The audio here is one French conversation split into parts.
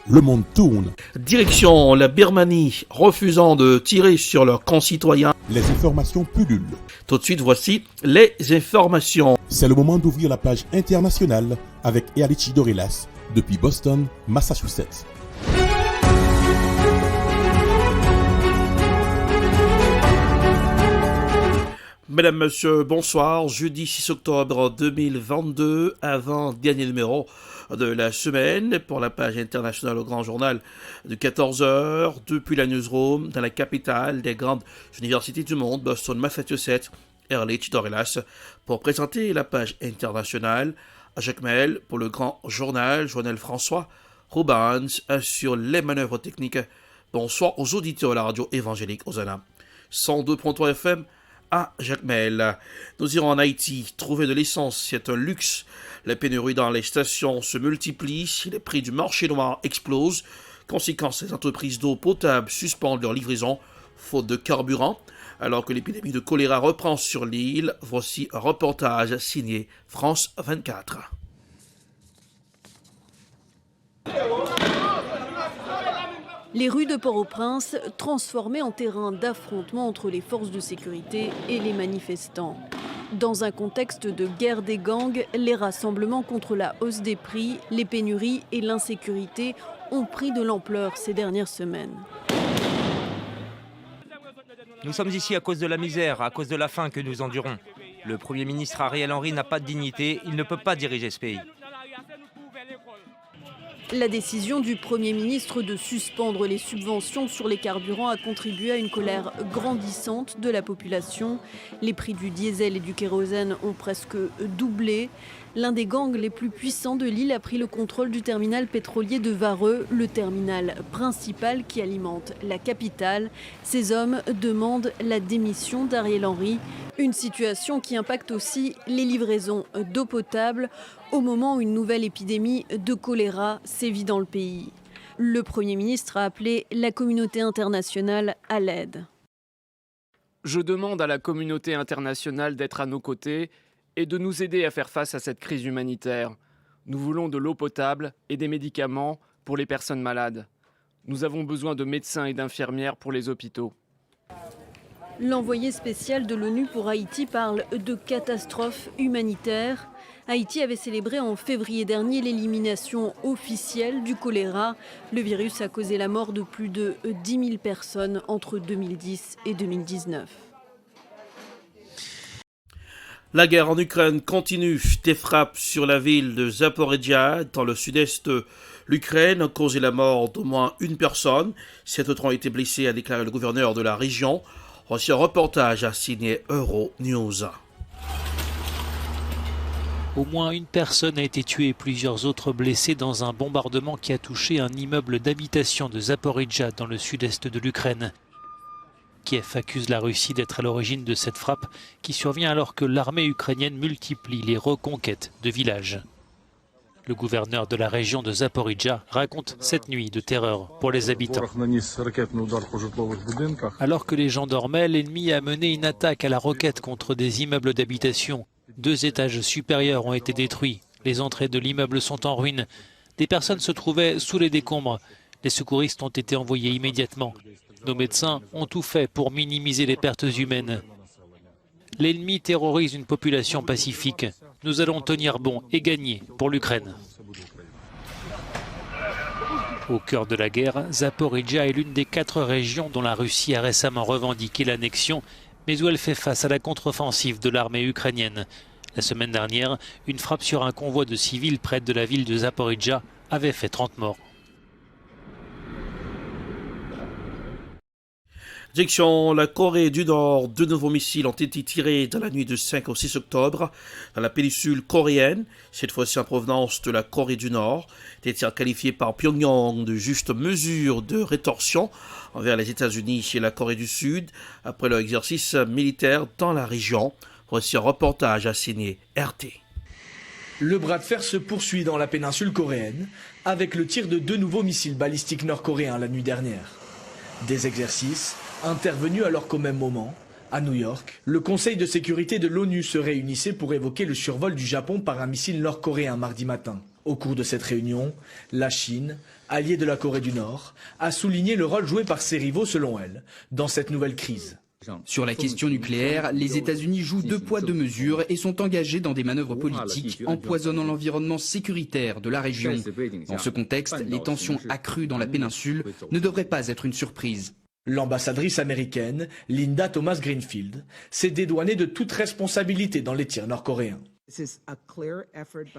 le monde tourne. Direction la Birmanie, refusant de tirer sur leurs concitoyens. Les informations pullulent. Tout de suite, voici les informations. C'est le moment d'ouvrir la page internationale avec Erlichi Dorelas depuis Boston, Massachusetts. Mesdames, Messieurs, bonsoir. Jeudi 6 octobre 2022, avant-dernier numéro de la semaine pour la page internationale au Grand Journal de 14h depuis la newsroom dans la capitale des grandes universités du monde, Boston, Massachusetts, Erlichi Dorelas, pour présenter la page internationale. Jacques Mel pour le Grand Journal, Joël François Rubans sur les manœuvres techniques. Bonsoir aux auditeurs de la radio évangélique Hosanna 102.3 FM à Jacmel. Nous irons en Haïti trouver de l'essence, c'est un luxe. Les pénuries dans les stations se multiplient, les prix du marché noir explosent. Conséquence, les entreprises d'eau potable suspendent leur livraison faute de carburant. Alors que l'épidémie de choléra reprend sur l'île, voici un reportage signé France 24. Les rues de Port-au-Prince transformées en terrain d'affrontement entre les forces de sécurité et les manifestants. Dans un contexte de guerre des gangs, les rassemblements contre la hausse des prix, les pénuries et l'insécurité ont pris de l'ampleur ces dernières semaines. Nous sommes ici à cause de la misère, à cause de la faim que nous endurons. Le Premier ministre Ariel Henry n'a pas de dignité, il ne peut pas diriger ce pays. La décision du Premier ministre de suspendre les subventions sur les carburants a contribué à une colère grandissante de la population. Les prix du diesel et du kérosène ont presque doublé. L'un des gangs les plus puissants de l'île a pris le contrôle du terminal pétrolier de Vareux, le terminal principal qui alimente la capitale. Ces hommes demandent la démission d'Ariel Henry. Une situation qui impacte aussi les livraisons d'eau potable au moment où une nouvelle épidémie de choléra sévit dans le pays. Le Premier ministre a appelé la communauté internationale à l'aide. Je demande à la communauté internationale d'être à nos côtés et de nous aider à faire face à cette crise humanitaire. Nous voulons de l'eau potable et des médicaments pour les personnes malades. Nous avons besoin de médecins et d'infirmières pour les hôpitaux. L'envoyé spécial de l'ONU pour Haïti parle de catastrophe humanitaire. Haïti avait célébré en février dernier l'élimination officielle du choléra. Le virus a causé la mort de plus de 10 000 personnes entre 2010 et 2019. La guerre en Ukraine continue. Des frappes sur la ville de Zaporizhzhia, dans le sud-est de l'Ukraine, ont causé la mort d'au moins une personne. 7 autres ont été blessés, a déclaré le gouverneur de la région. Voici un reportage à signer Euronews. Au moins une personne a été tuée et plusieurs autres blessés dans un bombardement qui a touché un immeuble d'habitation de Zaporizhzhia dans le sud-est de l'Ukraine. Kiev accuse la Russie d'être à l'origine de cette frappe qui survient alors que l'armée ukrainienne multiplie les reconquêtes de villages. Le gouverneur de la région de Zaporizhzhia raconte cette nuit de terreur pour les habitants. Alors que les gens dormaient, l'ennemi a mené une attaque à la roquette contre des immeubles d'habitation. 2 étages supérieurs ont été détruits. Les entrées de l'immeuble sont en ruine. Des personnes se trouvaient sous les décombres. Les secouristes ont été envoyés immédiatement. Nos médecins ont tout fait pour minimiser les pertes humaines. L'ennemi terrorise une population pacifique. Nous allons tenir bon et gagner pour l'Ukraine. Au cœur de la guerre, Zaporizhzhia est l'une des 4 régions dont la Russie a récemment revendiqué l'annexion, mais où elle fait face à la contre-offensive de l'armée ukrainienne. La semaine dernière, une frappe sur un convoi de civils près de la ville de Zaporizhzhia avait fait 30 morts. Direction la Corée du Nord, 2 nouveaux missiles ont été tirés dans la nuit du 5 au 6 octobre dans la péninsule coréenne, cette fois-ci en provenance de la Corée du Nord. Des tirs qualifiés par Pyongyang de juste mesure de rétorsion envers les États-Unis et la Corée du Sud après leur exercice militaire dans la région. Voici un reportage à signer RT. Le bras de fer se poursuit dans la péninsule coréenne avec le tir de 2 nouveaux missiles balistiques nord-coréens la nuit dernière. Des exercices intervenus alors qu'au même moment, à New York, le Conseil de sécurité de l'ONU se réunissait pour évoquer le survol du Japon par un missile nord-coréen mardi matin. Au cours de cette réunion, la Chine, alliée de la Corée du Nord, a souligné le rôle joué par ses rivaux, selon elle, dans cette nouvelle crise. Sur la question nucléaire, les États-Unis jouent deux poids deux mesures et sont engagés dans des manœuvres politiques empoisonnant l'environnement sécuritaire de la région. Dans ce contexte, les tensions accrues dans la péninsule ne devraient pas être une surprise. L'ambassadrice américaine, Linda Thomas Greenfield, s'est dédouanée de toute responsabilité dans les tirs nord-coréens.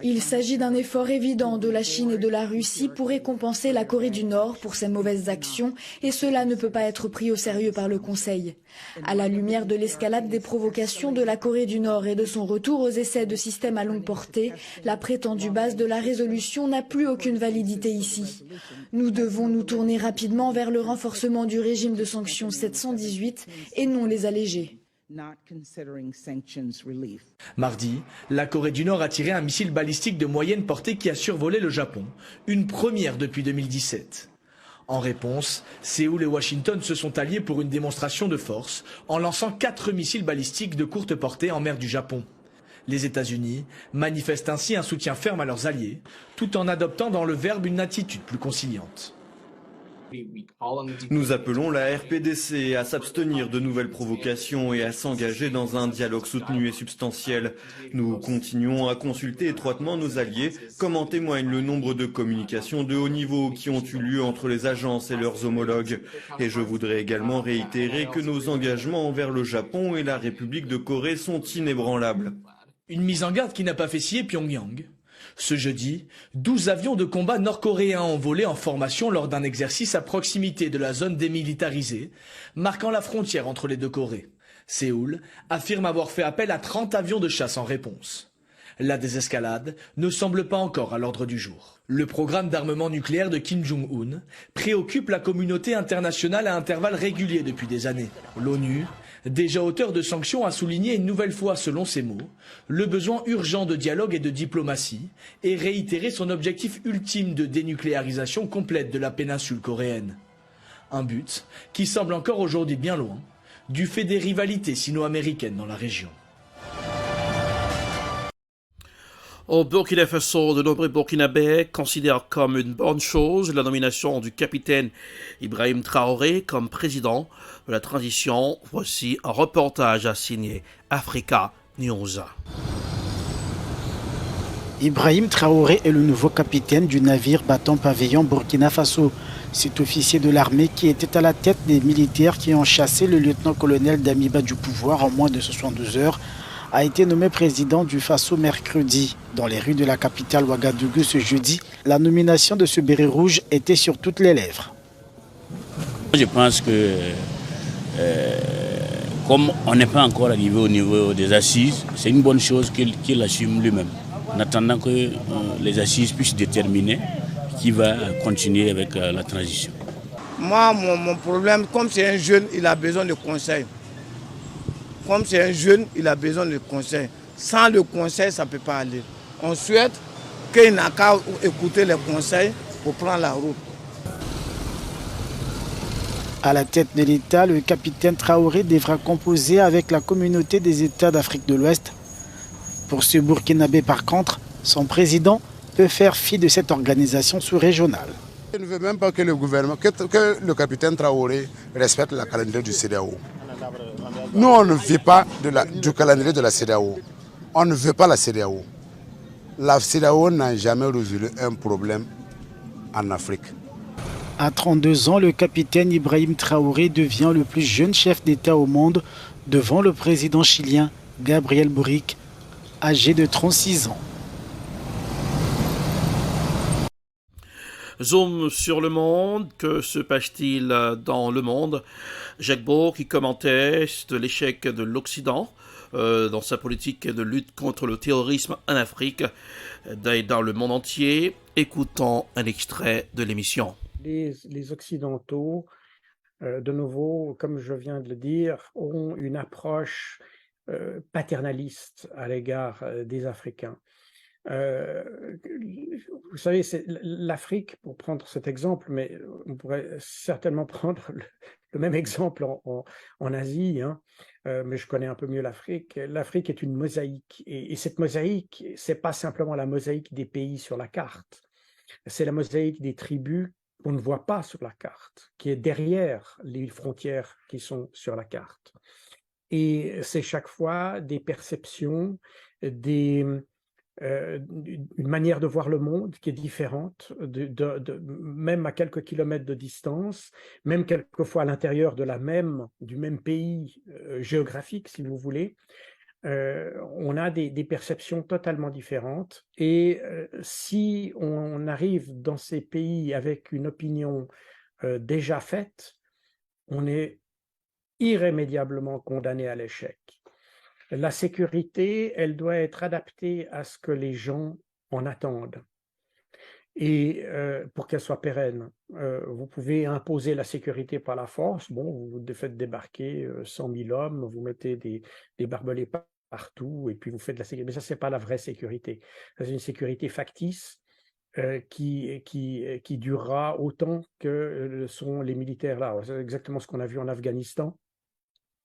Il s'agit d'un effort évident de la Chine et de la Russie pour récompenser la Corée du Nord pour ses mauvaises actions et cela ne peut pas être pris au sérieux par le Conseil. À la lumière de l'escalade des provocations de la Corée du Nord et de son retour aux essais de systèmes à longue portée, la prétendue base de la résolution n'a plus aucune validité ici. Nous devons nous tourner rapidement vers le renforcement du régime de sanctions 718 et non les alléger. Mardi, la Corée du Nord a tiré un missile balistique de moyenne portée qui a survolé le Japon, une première depuis 2017. En réponse, Séoul et Washington se sont alliés pour une démonstration de force en lançant 4 missiles balistiques de courte portée en mer du Japon. Les États-Unis manifestent ainsi un soutien ferme à leurs alliés, tout en adoptant dans le verbe une attitude plus conciliante. Nous appelons la RPDC à s'abstenir de nouvelles provocations et à s'engager dans un dialogue soutenu et substantiel. Nous continuons à consulter étroitement nos alliés, comme en témoigne le nombre de communications de haut niveau qui ont eu lieu entre les agences et leurs homologues. Et je voudrais également réitérer que nos engagements envers le Japon et la République de Corée sont inébranlables. Une mise en garde qui n'a pas fait scier Pyongyang. Ce jeudi, 12 avions de combat nord-coréens ont volé en formation lors d'un exercice à proximité de la zone démilitarisée, marquant la frontière entre les deux Corées. Séoul affirme avoir fait appel à 30 avions de chasse en réponse. La désescalade ne semble pas encore à l'ordre du jour. Le programme d'armement nucléaire de Kim Jong-un préoccupe la communauté internationale à intervalles réguliers depuis des années. L'ONU, déjà auteur de sanctions, a souligné une nouvelle fois, selon ses mots, le besoin urgent de dialogue et de diplomatie et réitéré son objectif ultime de dénucléarisation complète de la péninsule coréenne. Un but qui semble encore aujourd'hui bien loin, du fait des rivalités sino-américaines dans la région. Au Burkina Faso, de nombreux Burkinabés considèrent comme une bonne chose la nomination du capitaine Ibrahim Traoré comme président de la transition. Voici un reportage à signer Africa News. Ibrahim Traoré est le nouveau capitaine du navire battant pavillon Burkina Faso. Cet officier de l'armée qui était à la tête des militaires qui ont chassé le lieutenant-colonel Damiba du pouvoir en moins de 72 heures a été nommé président du Faso mercredi. Dans les rues de la capitale Ouagadougou ce jeudi, la nomination de ce béret rouge était sur toutes les lèvres. Je pense que comme on n'est pas encore arrivé au niveau des assises, c'est une bonne chose qu'il assume lui-même, en attendant que les assises puissent déterminer qui va continuer avec la transition. Moi, mon problème, comme c'est un jeune, il a besoin de conseils. Comme c'est un jeune, il a besoin de conseils. Sans le conseil, ça ne peut pas aller. On souhaite qu'il n'a qu'à écouter les conseils pour prendre la route. À la tête de l'État, le capitaine Traoré devra composer avec la communauté des États d'Afrique de l'Ouest. Pour ce Burkinabé, par contre, son président peut faire fi de cette organisation sous-régionale. Je ne veux même pas que le gouvernement, que le capitaine Traoré respecte la calendrier du CEDEAO. Nous, on ne vit pas du calendrier de la CEDEAO. On ne veut pas la CEDEAO. La CEDEAO n'a jamais résolu un problème en Afrique. À 32 ans, le capitaine Ibrahim Traoré devient le plus jeune chef d'État au monde devant le président chilien Gabriel Boric, âgé de 36 ans. Zoom sur le monde, que se passe-t-il dans le monde? Jacques Beau qui commentait de l'échec de l'Occident dans sa politique de lutte contre le terrorisme en Afrique et dans le monde entier. Écoutons un extrait de l'émission. Les Occidentaux, de nouveau, comme je viens de le dire, ont une approche paternaliste à l'égard des Africains. Vous savez, c'est l'Afrique, pour prendre cet exemple, mais on pourrait certainement prendre le même exemple en Asie, hein, mais je connais un peu mieux l'Afrique. L'Afrique est une mosaïque, et cette mosaïque, c'est pas simplement la mosaïque des pays sur la carte, c'est la mosaïque des tribus qu'on ne voit pas sur la carte, qui est derrière les frontières qui sont sur la carte. Et c'est chaque fois des perceptions, une manière de voir le monde qui est différente, même à quelques kilomètres de distance, même quelquefois à l'intérieur du même pays géographique, si vous voulez. On a des perceptions totalement différentes. Et si on arrive dans ces pays avec une opinion déjà faite, on est irrémédiablement condamné à l'échec. La sécurité, elle doit être adaptée à ce que les gens en attendent. Et pour qu'elle soit pérenne, vous pouvez imposer la sécurité par la force. Bon, vous faites débarquer 100 000 hommes, vous mettez des barbelés partout et puis vous faites de la sécurité. Mais ça, c'est pas la vraie sécurité. C'est une sécurité factice qui durera autant que sont les militaires là. C'est exactement ce qu'on a vu en Afghanistan.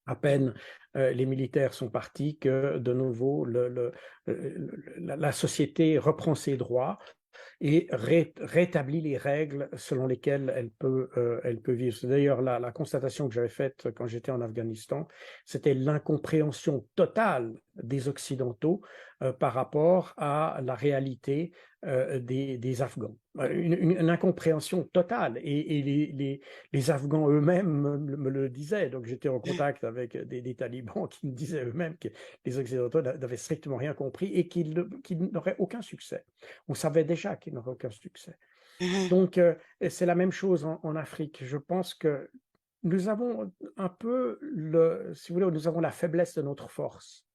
À peine les militaires sont partis que de nouveau la société reprend ses droits et rétablit les règles selon lesquelles elle peut vivre. C'est d'ailleurs la constatation que j'avais faite quand j'étais en Afghanistan, c'était l'incompréhension totale des Occidentaux par rapport à la réalité des Afghans. Une incompréhension totale. Et les Afghans eux-mêmes me le disaient. Donc j'étais en contact avec des talibans qui me disaient eux-mêmes que les Occidentaux n'avaient strictement rien compris et qu'ils n'auraient aucun succès. On savait déjà qu'ils n'auraient aucun succès. Donc c'est la même chose en Afrique. Je pense que nous avons un peu, si vous voulez, nous avons la faiblesse de notre force.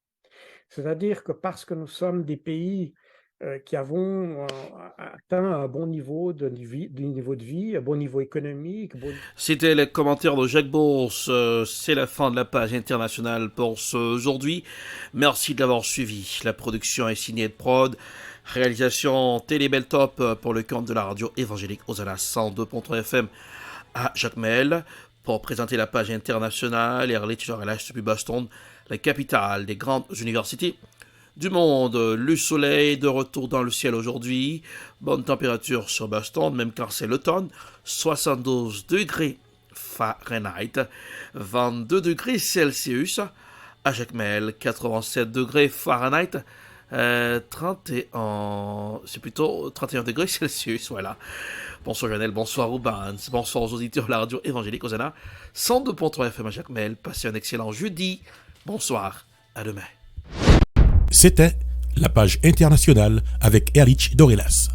C'est-à-dire que parce que nous sommes des pays qui avons atteint un bon niveau de vie, un bon niveau économique. C'était les commentaires de Jacques Bourse. C'est la fin de la page internationale pour aujourd'hui. Merci de l'avoir suivi. La production est signée Ed Prod. Réalisation Télébeltop pour le compte de la radio évangélique Hosanna 102.3 FM à Jacmel. Pour présenter la page internationale, Erlich Dorelas depuis Boston, la capitale des grandes universités du monde. Le soleil de retour dans le ciel aujourd'hui. Bonne température sur Boston, même quand c'est l'automne. 72 degrés Fahrenheit, 22 degrés Celsius. À Jacmel, 87 degrés Fahrenheit, 31 degrés Celsius, voilà. Bonsoir Lionel, bonsoir Rubans, bonsoir aux auditeurs de la radio évangélique Hosanna 102.3 FM à Jacmel. Passez un excellent jeudi. Bonsoir, à demain. C'était la page internationale avec Erlich Dorelas.